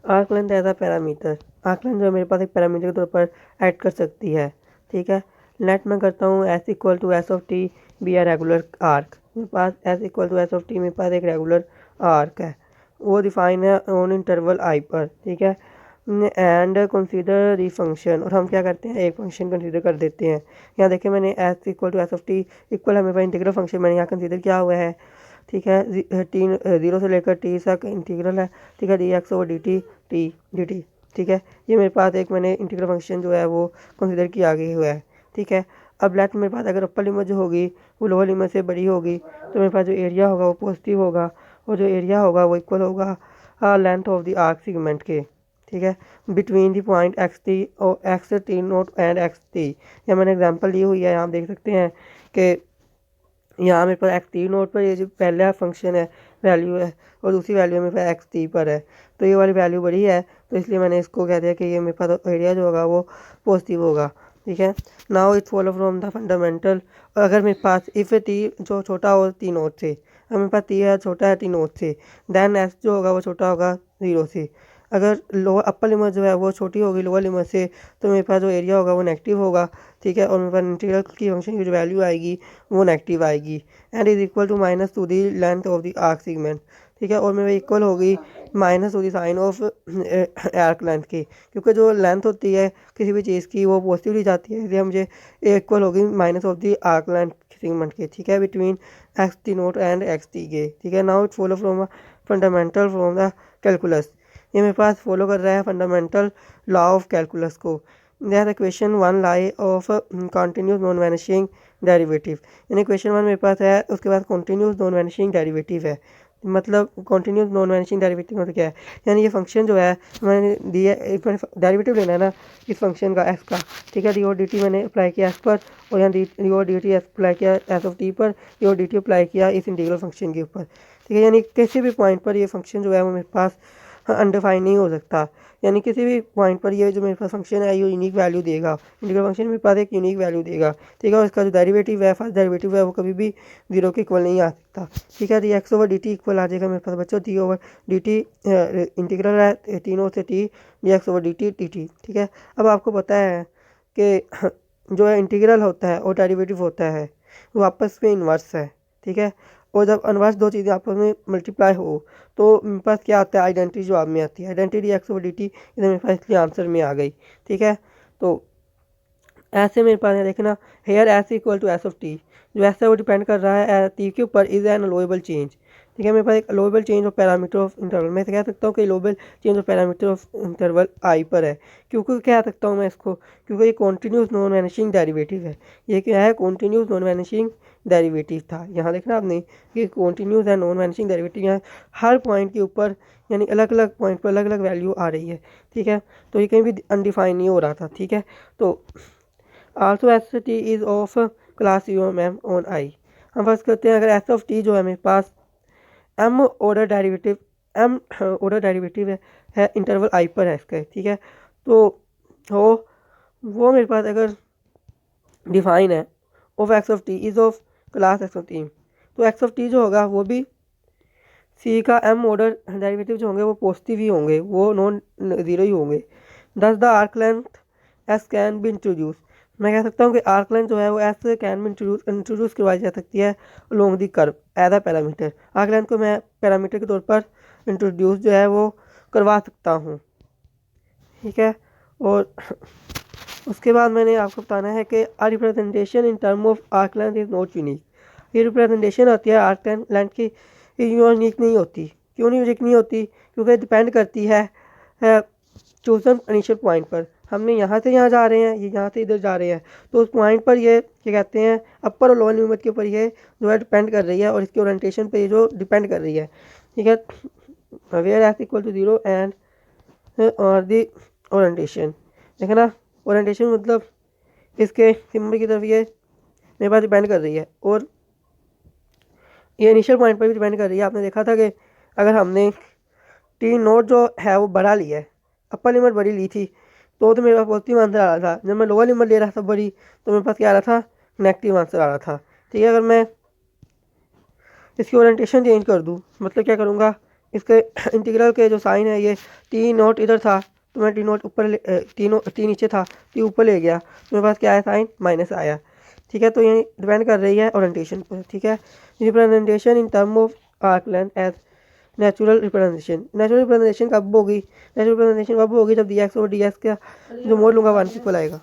Arc length as a parameter, arc length जो है मेरे पास एक पैरामीटर के तौर पर ऐड कर सकती है। ठीक है, लेट मैं करता हूँ S equal to S of T be a regular arc. मेरे पास S equal to S of T मेरे पास एक रेगुलर आर्क है, वो डिफाइन है ऑन इंटरवल आई पर। ठीक है, एंड कंसीडर दी फंक्शन, और हम क्या करते हैं एक फंक्शन कंसीडर कर देते हैं। यहाँ देखिए मैंने s equal to S of t equal है मेरे पास इंटीग्रल फंक्शन मैंने यहाँ कंसीडर किया हुआ है। ठीक है, टी 0 से लेकर टी तक इंटीग्रल है। ठीक है, D X over D T. ठीक है, ये मेरे पास एक मैंने इंटीग्रल फंक्शन जो है वो कंसीडर किया गया हुआ है। ठीक है, अब लेट मेरे पास अगर अपर लिमिट जो होगी वो लोअर लिमिट से बड़ी होगी तो मेरे पास जो एरिया होगा वो पॉजिटिव होगा, और जो एरिया होगा वो इक्वल होगा length of the arc segment के। ठीक है, between the point X T और X T naught and X T. यहाँ मैंने एग्जांपल ली हुई है, यहाँ आप देख सकते हैं कि यहाँ मेरे पास एक्स टी नोट पर ये जो पहला फंक्शन है वैल्यू है, और दूसरी वैल्यू मेरे पास एक्स टी पर है। तो ये वाली वैल्यू बड़ी है, तो इसलिए मैंने इसको कह दिया कि ये मेरे पास एरिया जो होगा वो पॉजिटिव होगा। ठीक है, now it follow from the fundamental, अगर मेरे पास इफ़ टी जो छोटा हो टी नोट से, अगर मेरे पास टी है छोटा है टी नोट से, देन एस जो होगा वो छोटा होगा 0 से। अगर लोअर अपर लिमिट जो है वो छोटी होगी लोअर लिमिट से, तो मेरे पास जो एरिया होगा वो नेगेटिव होगा। ठीक है, और मेरे पास इंटीग्रल की फंक्शन की जो वैल्यू आएगी वो नेगेटिव आएगी, and is equal to minus two the length of the arc segment. ठीक है, और मेरे इक्वल होगी minus two the sine of arc length की, क्योंकि जो लेंथ होती है किसी भी चीज़ की वो पॉजिटिव ली जाती है, इसलिए मुझे इक्वल होगी minus of the arc length segment के। ठीक है, between x T naught and X T के। ठीक है, now it follow from fundamental from the calculus, ये मेरे पास फॉलो कर रहा है फंडामेंटल लॉ ऑफ कैलकुलस को। That equation 1 lie of continuous non vanishing derivative, यानी क्वेश्चन 1 मेरे पास है, उसके बाद कॉन्टीन्यूस नॉन वैनिशिंग डेरिवेटिव है। मतलब कॉन्टीन्यूस नॉन वैनिशिंग डेरिवेटिव मतलब क्या है, यानी ये फंक्शन जो है मैंने दिया डेरिवेटिव लेना है ना इस फंक्शन का एफ का। ठीक है, डी और डी टी मैंने अप्लाई किया एफ पर, और यहाँ डी और डी टी अप्लाई किया एस ऑफ टी पर, डी और डी टी अप्लाई किया इस इंटीग्रल फंक्शन के ऊपर। ठीक है, यानी किसी भी पॉइंट पर ये फंक्शन जो है वो मेरे पास अनडिफाइन नहीं हो सकता, यानी किसी भी पॉइंट पर ये जो मेरे पास फंक्शन है ये यूनिक वैल्यू देगा, इंटीग्रल फंक्शन मेरे पास एक यूनिक वैल्यू देगा। ठीक है, और इसका जो डेरिवेटिव है फर्स्ट डेरिवेटिव है वो कभी भी 0 के इक्वल नहीं आ सकता। ठीक है, D X over D T equal आ जाएगा मेरे पास बच्चों T over D T, integral है तीनों से T D X over D T T T. ठीक है, अब आपको पता है कि जो है इंटीग्रल होता है और डेरिवेटिव होता है वो आपस में इन्वर्स है। ठीक है, और जब इन्वर्स दो चीज़ें आपस में मल्टीप्लाई हो तो मेरे पास क्या आता है आइडेंटिटी जवाब में आती है, identity x over D T इधर मेरे पास इसलिए आंसर में आ गई। ठीक है, तो ऐसे मेरे पास है देखना here s equal to S of t, जो एस है वो डिपेंड कर रहा है टी के ऊपर, इज एन अलोएबल चेंज। ठीक है, मेरे पास एक allowable change of parameter of interval, मैं कह सकता हूँ कि allowable change of parameter of interval I पर है। क्योंकि कह सकता हूँ मैं इसको, क्योंकि ये कॉन्टीन्यूस नॉन वैनिशिंग डेरिवेटिव है। ये क्या है, कॉन्टीन्यूस नॉन वैनिशिंग डेरिवेटिव था। यहाँ देखना आपने ये कॉन्टीन्यूस है नॉन वैनिशिंग डेरिवेटिव, यहाँ हर पॉइंट के ऊपर यानी अलग अलग पॉइंट पर अलग अलग वैल्यू आ रही है। ठीक है, तो ये कहीं भी अनडिफाइन नहीं हो रहा था। ठीक है, तो also s t is of class u m m on I. हम फर्स्ट करते हैं, अगर एस ऑफ टी जो है मेरे पास एम ऑर्डर डेरिवेटिव है इंटरवल आई पर है इसका। ठीक है, तो हो वो मेरे पास अगर डिफाइन है of x of T is of class x of T, तो एक्स ऑफ टी जो होगा वो भी सी का एम ऑर्डर डेरिवेटिव जो होंगे वो पॉजिटिव ही होंगे, वो नॉन ज़ीरो ही होंगे। दस the arc length S can be introduce, मैं कह सकता हूँ कि आर्क लेंथ जो है वो एस कैन बी इंट्रोड्यूस करवाई जा सकती है along the curve as a parameter. Arc length को मैं पैरामीटर के तौर पर इंट्रोड्यूस जो है वो करवा सकता हूँ। ठीक है, और उसके बाद मैंने आपको बताना है कि a representation in term of arc length is not unique. ये रिप्रेजेंटेशन होती है आर्क लेंथ की, यूनिक नहीं होती। क्यों नहीं यूनिक नहीं होती, क्योंकि डिपेंड करती है चूजन इनिशियल पॉइंट पर। हमने यहाँ से यहाँ जा रहे हैं, ये यहाँ से इधर जा रहे हैं, तो उस पॉइंट पर ये क्या कहते हैं अपर और लोअर लिमिट के ऊपर ये जो है डिपेंड कर रही है, और इसके ओरिएंटेशन पे ये जो डिपेंड कर रही है। ठीक है, where s equal to 0 and और दी ओरिएंटेशन, देखा ना ओरिएंटेशन मतलब इसके सिंबल की तरफ ये मेरे पास डिपेंड कर रही है, और ये इनिशियल पॉइंट पर भी डिपेंड कर रही है। आपने देखा था कि अगर हमने टी नोट जो है वो बड़ा लिया है, अपर लिमिट बड़ी ली थी, तो मेरे पास पॉजिटिव आंसर आ रहा था। जब मैं लोअर लिमिट ले रहा था बड़ी, तो मेरे पास क्या आ रहा था, नेगेटिव आंसर आ रहा था। ठीक है, अगर मैं इसकी ओरिएंटेशन चेंज कर दूँ, मतलब क्या करूँगा, इसके इंटीग्रल के जो साइन है ये टी नोट इधर था तो मैं टी नोट ऊपर टी नीचे था टी ऊपर ले गया तो मेरे पास क्या है साइन माइनस आया। ठीक है, तो ये डिपेंड कर रही है ओरिएंटेशन पर। ठीक है, representation in term of arc length as natural representation कब होगी, नेचुरल रिप्रेजेंटेशन कब होगी जब डी एक्स और डी एक्स का जो मोड लूँगा 1 इक्वल आएगा।